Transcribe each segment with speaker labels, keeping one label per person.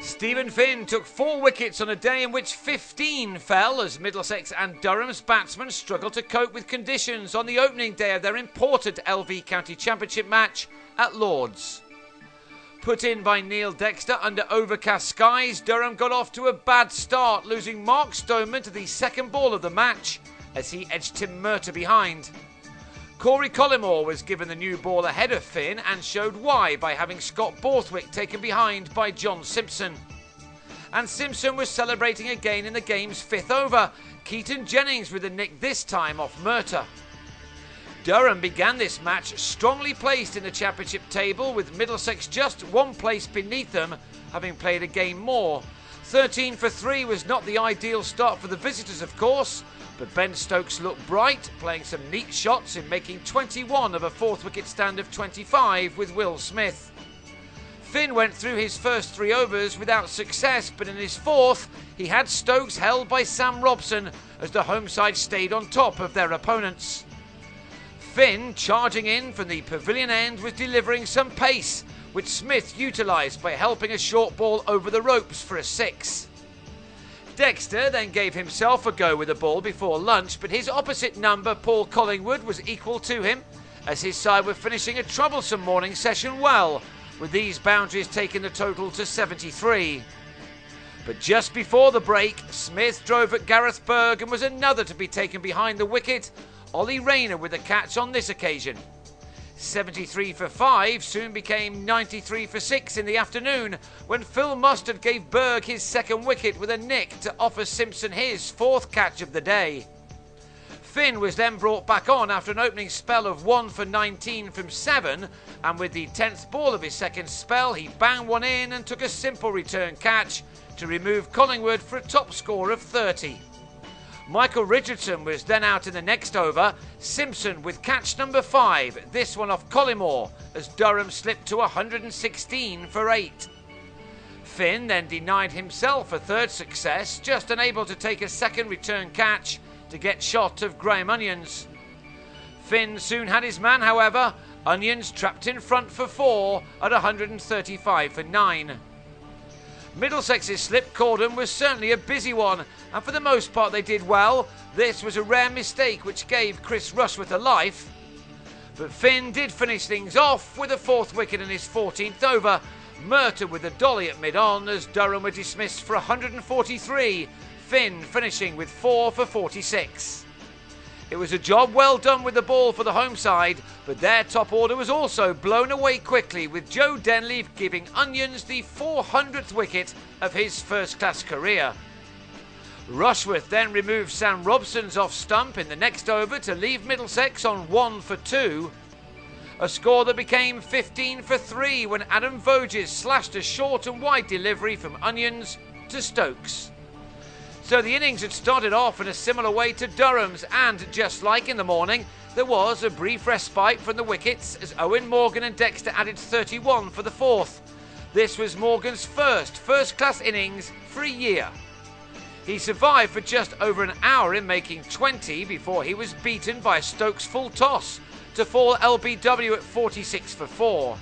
Speaker 1: Stephen Finn took 4 wickets on a day in which 15 fell as Middlesex and Durham's batsmen struggled to cope with conditions on the opening day of their important LV County Championship match at Lord's. Put in by Neil Dexter under overcast skies, Durham got off to a bad start, losing Mark Stoneman to the second ball of the match as he edged Tim Murtagh behind. Corey Collymore was given the new ball ahead of Finn and showed why by having Scott Borthwick taken behind by John Simpson. And Simpson was celebrating again in the game's 5th over, Keaton Jennings with a nick this time off Murtagh. Durham began this match strongly placed in the championship table, with Middlesex just 1 place beneath them, having played a game more. 13 for 3 was not the ideal start for the visitors, of course, but Ben Stokes looked bright, playing some neat shots in making 21 of a 4th wicket stand of 25 with Will Smith. Finn went through his first 3 overs without success, but in his 4th, he had Stokes held by Sam Robson as the home side stayed on top of their opponents. Finn, charging in from the pavilion end, was delivering some pace, which Smith utilised by helping a short ball over the ropes for a 6. Dexter then gave himself a go with the ball before lunch, but his opposite number, Paul Collingwood, was equal to him, as his side were finishing a troublesome morning session well, with these boundaries taking the total to 73. But just before the break, Smith drove at Gareth Berg and was another to be taken behind the wicket, Ollie Rayner with a catch on this occasion. 73 for 5 soon became 93 for 6 in the afternoon when Phil Mustard gave Berg his 2nd wicket with a nick to offer Simpson his 4th catch of the day. Finn was then brought back on after an opening spell of 1 for 19 from 7, and with the 10th ball of his 2nd spell he banged one in and took a simple return catch to remove Collingwood for a top score of 30. Michael Richardson was then out in the next over, Simpson with catch number 5, this one off Collymore, as Durham slipped to 116 for 8. Finn then denied himself a 3rd success, just unable to take a 2nd return catch to get shot of Graham Onions. Finn soon had his man, however, Onions trapped in front for 4 at 135 for 9. Middlesex's slip cordon was certainly a busy one, and for the most part they did well. This was a rare mistake which gave Chris Rushworth a life. But Finn did finish things off with a 4th wicket in his 14th over, Murtagh with a dolly at mid-on as Durham were dismissed for 143, Finn finishing with 4 for 46. It was a job well done with the ball for the home side, but their top order was also blown away quickly, with Joe Denley giving Onions the 400th wicket of his first-class career. Rushworth then removed Sam Robson's off stump in the next over to leave Middlesex on 1 for 2. A score that became 15 for 3 when Adam Voges slashed a short and wide delivery from Onions to Stokes. So the innings had started off in a similar way to Durham's, and just like in the morning, there was a brief respite from the wickets as Owen, Morgan and Dexter added 31 for the 4th. This was Morgan's first-class innings for a year. He survived for just over an hour in making 20 before he was beaten by Stokes' full toss to fall LBW at 46 for 4.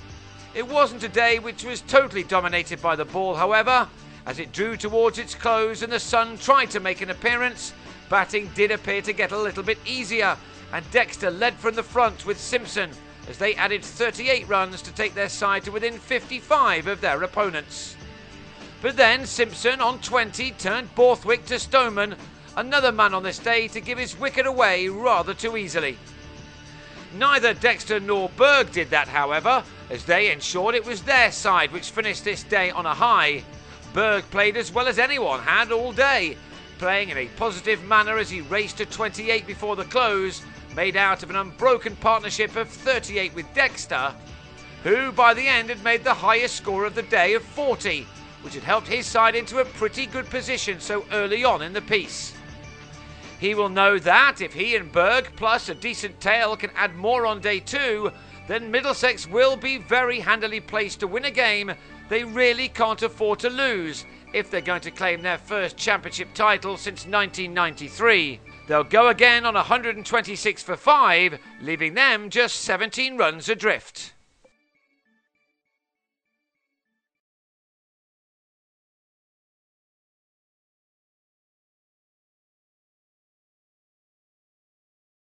Speaker 1: It wasn't a day which was totally dominated by the ball, however. As it drew towards its close and the sun tried to make an appearance, batting did appear to get a little bit easier, and Dexter led from the front with Simpson as they added 38 runs to take their side to within 55 of their opponents. But then Simpson on 20 turned Borthwick to Stoneman, another man on this day to give his wicket away rather too easily. Neither Dexter nor Berg did that, however, as they ensured it was their side which finished this day on a high. Berg played as well as anyone had all day, playing in a positive manner as he raced to 28 before the close, made out of an unbroken partnership of 38 with Dexter, who by the end had made the highest score of the day of 40, which had helped his side into a pretty good position so early on in the piece. He will know that if he and Berg plus a decent tail can add more on day 2, then Middlesex will be very handily placed to win a game they really can't afford to lose if they're going to claim their first championship title since 1993. They'll go again on 126 for 5, leaving them just 17 runs adrift.